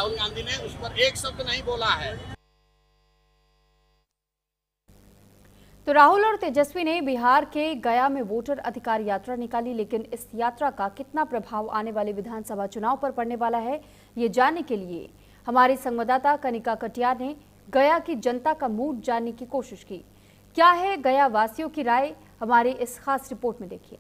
राहुल गांधी ने उस पर एक शब्द नहीं बोला है। तो राहुल और तेजस्वी ने बिहार के गया में वोटर अधिकार यात्रा निकाली, लेकिन इस यात्रा का कितना प्रभाव आने वाले विधानसभा चुनाव पर पड़ने वाला है, ये जानने के लिए हमारी संवाददाता कनिका कटियार ने गया की जनता का मूड जानने की कोशिश की। क्या है गया वासियों की राय, हमारी इस खास रिपोर्ट में देखिए।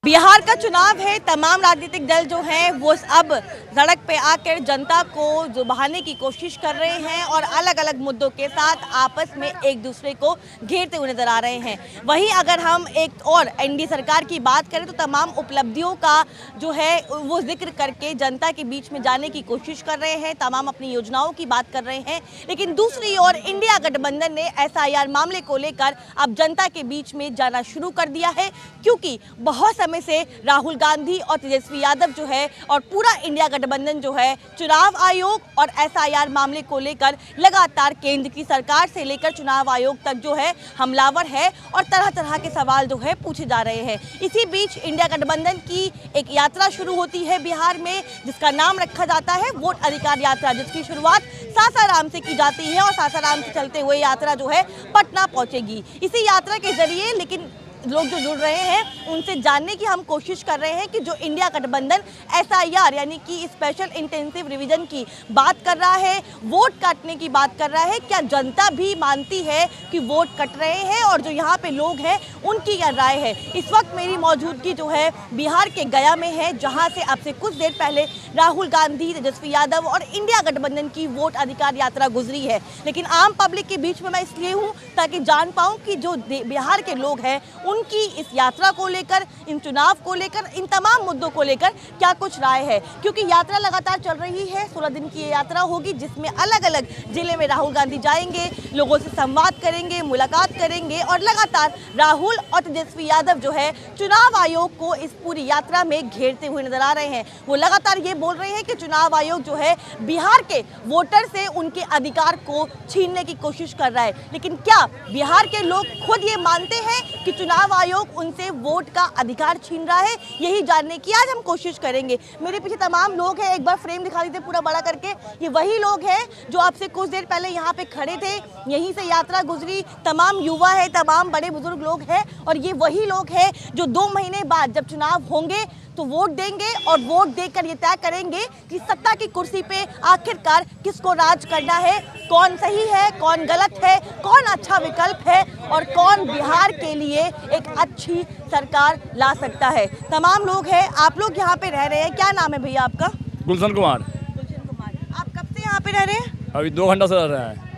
बिहार का चुनाव है, तमाम राजनीतिक दल जो हैं वो अब सड़क पे आकर जनता को लुभाने की कोशिश कर रहे हैं और अलग अलग मुद्दों के साथ आपस में एक दूसरे को घेरते हुए नजर आ रहे हैं। वहीं अगर हम एक और एनडीए सरकार की बात करें तो तमाम उपलब्धियों का जो है वो जिक्र करके जनता के बीच में जाने की कोशिश कर रहे हैं, तमाम अपनी योजनाओं की बात कर रहे हैं। लेकिन दूसरी ओर इंडिया गठबंधन ने SIR मामले को लेकर अब जनता के बीच में जाना शुरू कर दिया है, क्योंकि बहुत समय से राहुल गांधी और तेजस्वी यादव जो है और पूरा इंडिया गठबंधन जो है चुनाव आयोग और SIR मामले को लेकर लगातार केंद्र की सरकार से लेकर चुनाव आयोग तक जो है हमलावर है और तरह तरह के सवाल जो है पूछे जा रहे हैं। इसी बीच इंडिया गठबंधन की एक यात्रा शुरू होती है बिहार में, जिसका नाम रखा जाता है वोट अधिकार यात्रा, जिसकी शुरुआत सासाराम से की जाती है और सासाराम से चलते हुए यात्रा जो है पटना पहुंचेगी। इसी यात्रा के जरिए लेकिन लोग जो जुड़ रहे हैं उनसे जानने की हम कोशिश कर रहे हैं कि जो इंडिया गठबंधन SIR यानी कि स्पेशल इंटेंसिव रिवीजन की बात कर रहा है, वोट काटने की बात कर रहा है, क्या जनता भी मानती है कि वोट कट रहे हैं और जो यहाँ पे लोग हैं उनकी क्या राय है। इस वक्त मेरी मौजूदगी जो है बिहार के गया में है, जहाँ से अब से कुछ देर पहले राहुल गांधी, तेजस्वी यादव और इंडिया गठबंधन की वोट अधिकार यात्रा गुजरी है। लेकिन आम पब्लिक के बीच में मैं इसलिए हूँ ताकि जान पाऊँ कि जो बिहार के लोग हैं उनकी इस यात्रा को लेकर, इन चुनाव को लेकर, इन तमाम मुद्दों को लेकर क्या कुछ राय है। क्योंकि यात्रा लगातार चल रही है, 16 दिन की ये यात्रा होगी जिसमें अलग अलग जिले में राहुल गांधी जाएंगे, लोगों से संवाद करेंगे, मुलाकात करेंगे और लगातार राहुल और तेजस्वी यादव जो है चुनाव आयोग को इस पूरी यात्रा में घेरते हुए नजर आ रहे हैं। वो लगातार ये बोल रहे हैं कि चुनाव आयोग जो है बिहार के वोटर से उनके अधिकार को छीनने की कोशिश कर रहा है। लेकिन क्या बिहार के लोग खुद ये मानते हैं कि चुनाव आयोग उनसे वोट का अधिकार छीन रहा है? यही जानने की आज हम कोशिश करेंगे। मेरे पीछे तमाम लोग हैं, एक बार फ्रेम दिखा दीजिए पूरा बड़ा करके। ये वही लोग हैं जो आपसे कुछ देर पहले यहाँ पे खड़े थे, यहीं से यात्रा गुजरी। तमाम युवा है, तमाम बड़े बुजुर्ग लोग हैं और ये वही लोग हैं जो 2 महीने बाद जब चुनाव होंगे तो वोट देंगे और वोट देकर ये तय करेंगे कि सत्ता की कुर्सी पे आखिरकार किसको राज करना है, कौन सही है, कौन गलत है, कौन अच्छा विकल्प है और कौन बिहार के लिए एक अच्छी सरकार ला सकता है। तमाम लोग हैं, आप लोग यहाँ पे रह रहे हैं। क्या नाम है भैया आपका? गुलशन कुमार। गुलशन कुमार। आप कब से यहाँ पे रह रहे हैं? अभी 2 घंटा से रह रहे हैं।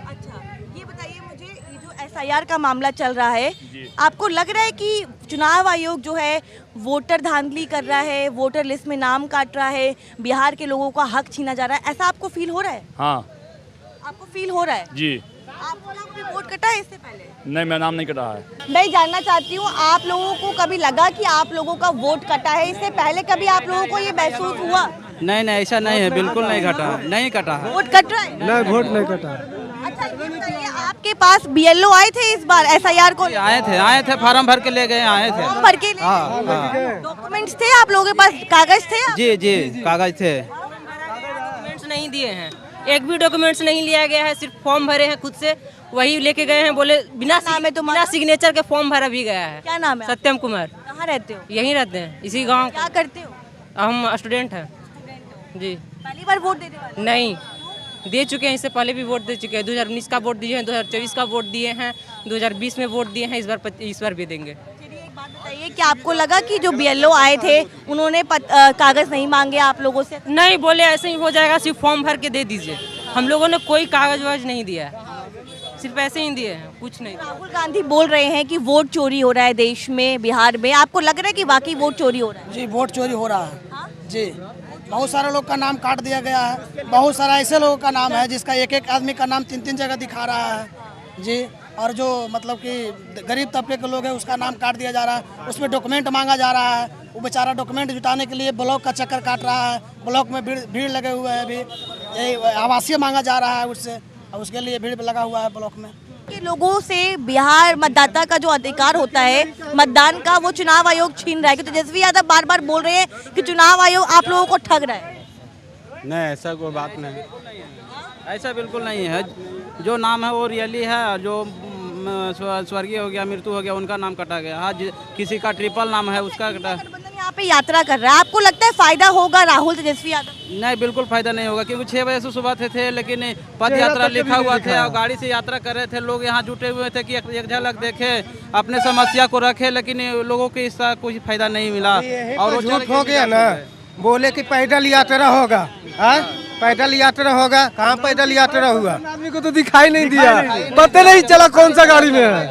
ये बताइए मुझे, ये जो SIR का मामला चल रहा है, आपको लग रहा है कि चुनाव आयोग जो है वोटर धांधली कर रहा है, वोटर लिस्ट में नाम काट रहा है, बिहार के लोगों का हक छीना जा रहा है, ऐसा आपको फील हो रहा है? हाँ। आपको फील हो रहा है? जी। आप लोग भी वोट कटा है इससे पहले? नहीं, मेरा नाम नहीं कटा है। मैं जानना चाहती हूँ, आप लोगों को कभी लगा कि आप लोगों का वोट कटा है? इससे पहले कभी आप लोगों को ये महसूस हुआ? नहीं, ऐसा नहीं है, बिल्कुल नहीं कटा है, नहीं कटा है। वोट कट रहा है? नहीं, वोट नहीं कटा। अच्छा, ये बताइए, आपके पास BLO आए थे इस बार SIR को? आए थे, फार्म भर के ले गए, आए थे। फॉर्म भर के ले गए? डॉक्यूमेंट्स थे आप लोगों के पास, कागज थे? जी, कागज थे। डॉक्यूमेंट्स नहीं दिए हैं, एक भी डॉक्यूमेंट्स नहीं लिया गया है, सिर्फ फॉर्म भरे हैं खुद से, वही लेके गए हैं। बोले बिना सिग्नेचर के फॉर्म भरा भी गया है। क्या नाम है? सत्यम कुमार। कहाँ रहते हो? यहीं रहते हैं, इसी गांव। क्या करते हो? हम स्टूडेंट हैं जी। पहली बार वोट देने वाले? नहीं, दे चुके हैं, इससे पहले भी वोट दे चुके हैं। 2019 का वोट दिए हैं, 2024 का वोट दिए हैं, 2020 में वोट दिए हैं, इस बार भी देंगे। चलिए, एक बात बताइए कि आपको लगा कि जो BLO आए थे उन्होंने कागज नहीं मांगे आप लोगों से? नहीं, बोले ऐसे ही हो जाएगा, सिर्फ फॉर्म भर के दे दीजिए। हम लोगों ने कोई कागज वागज नहीं दिया है, सिर्फ ऐसे ही दिए हैं, कुछ नहीं। राहुल गांधी बोल रहे हैं कि वोट चोरी हो रहा है देश में, बिहार में। आपको लग रहा है कि वाकई वोट चोरी हो रहा है? जी, वोट चोरी हो रहा है। जी, बहुत सारे लोग का नाम काट दिया गया है। बहुत सारा ऐसे लोगों का नाम है जिसका एक आदमी का नाम 3 जगह दिखा रहा है। जी, और जो मतलब कि गरीब तबके के लोग हैं उसका नाम काट दिया जा रहा है, उसमें डॉक्यूमेंट मांगा जा रहा है। वो बेचारा डॉक्यूमेंट जुटाने के लिए ब्लॉक का चक्कर काट रहा है, ब्लॉक में भीड़ लगे हुए हैं। अभी यही आवासीय मांगा जा रहा है उससे, और उसके लिए भीड़ लगा हुआ है ब्लॉक में। कि लोगों से बिहार मतदाता का जो अधिकार होता है मतदान का, वो चुनाव आयोग छीन रहा है। कि तेजस्वी यादव बार बार बोल रहे हैं कि चुनाव आयोग आप लोगों को ठग रहा है। नहीं, ऐसा कोई बात नहीं, ऐसा बिल्कुल नहीं है। जो नाम है वो रियली है, जो स्वर्गीय हो गया, मृत्यु हो गया, उनका नाम कटा गया। हाँ, किसी का ट्रिपल नाम है उसका कटा। गठबंधन यहाँ पे यात्रा कर रहा है, आपको लगता है फायदा होगा राहुल तेजस्वी यादव? नहीं, बिल्कुल फायदा नहीं होगा, क्योंकि 6 बजे से सुबह थे लेकिन पद यात्रा लिखा हुआ थे और गाड़ी से यात्रा कर रहे थे। लोग यहाँ जुटे हुए थे कि एक झलक देखे, अपने समस्या को रखे, लेकिन लोगों को इसका कोई फायदा नहीं मिला। और झूठ हो गया ना, बोले कि पैदल यात्रा होगा। पैदल यात्रा होगा, कहाँ पैदल यात्रा हुआ? आदमी को तो दिखाई नहीं दिया, पता नहीं चला कौन सा गाड़ी में है।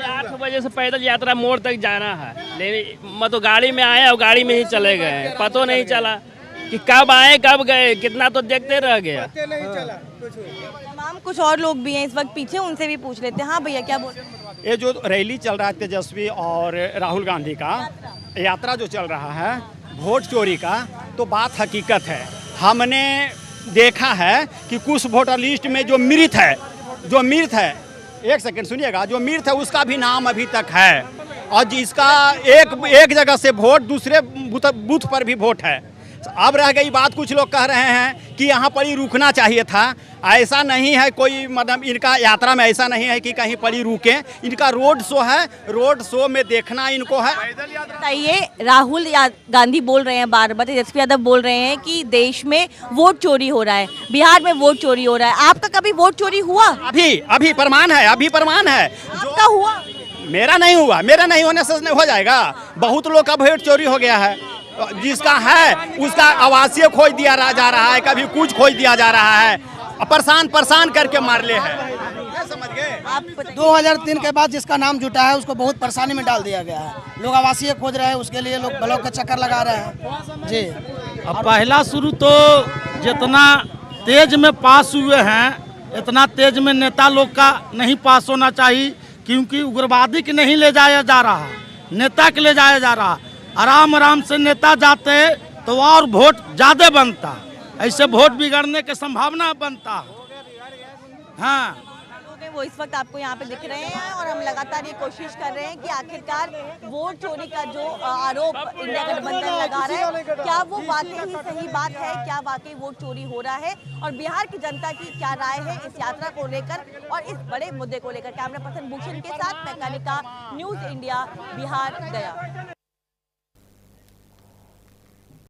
8 बजे से पैदल यात्रा मोड़ तक जाना है, लेकिन मैं तो गाड़ी में आया और गाड़ी में ही चले गए, पता नहीं चला कि कब आए कब गए, कितना तो देखते रह गया। तमाम कुछ और लोग भी हैं इस वक्त पीछे, उनसे भी पूछ लेते हैं। हाँ भैया, क्या बोल रहे हैं? ये जो रैली चल रहा है तेजस्वी और राहुल गांधी का यात्रा जो चल रहा है वोट चोरी का, तो बात हकीकत है। हमने देखा है कि कुछ वोटर लिस्ट में जो मृत है, एक सेकंड सुनिएगा, जो मृत है उसका भी नाम अभी तक है, और जिसका एक जगह से वोट दूसरे बूथ पर भी वोट है। अब रह गई बात, कुछ लोग कह रहे हैं कि यहाँ पर ही रुकना चाहिए था। ऐसा नहीं है, कोई मतलब इनका यात्रा में ऐसा नहीं है कि कहीं पर ही रुके। इनका रोड शो है, रोड शो में देखना इनको है। बताइए, राहुल गांधी बोल रहे हैं बार बार, तेजस्वी यादव बोल रहे हैं कि देश में वोट चोरी हो रहा है, बिहार में वोट चोरी हो रहा है। आपका कभी वोट चोरी हुआ? अभी प्रमाण है, आपका हुआ? मेरा नहीं हुआ, मेरा नहीं होने से नहीं हो जाएगा। बहुत लोग का वोट चोरी हो गया है, जिसका है उसका आवासीय खोज दिया जा रहा है, कभी कुछ खोज दिया जा रहा है, परेशान करके मार ले है। समझ गए? 2003 के बाद जिसका नाम जुटा है उसको बहुत परेशानी में डाल दिया गया है। लोग आवासीय खोज रहे हैं, उसके लिए लोग ब्लॉक का चक्कर लगा रहे हैं जी। अब पहला शुरू तो जितना तेज में पास हुए हैं, इतना तेज में नेता लोग का नहीं पास होना चाहिए, क्योंकि उग्रवादी के नहीं ले जाया जा रहा, नेता के ले जाया जा रहा। आराम से नेता जाते तो और वोट ज्यादा बनता, ऐसे वोट बिगड़ने की संभावना बनता। हाँ, वो इस वक्त आपको यहाँ पे दिख रहे हैं, और हम लगातार ये कोशिश कर रहे हैं कि आखिरकार वोट चोरी का जो आरोप इंडिया गठबंधन लगा रहा है, क्या वो वाकई ही सही बात है, क्या वाकई वोट चोरी हो रहा है, और बिहार की जनता की क्या राय है इस यात्रा को लेकर और इस बड़े मुद्दे को लेकर। कैमरा पर्सन भूषण के साथ मैं कनिका, न्यूज़ इंडिया, बिहार, गया।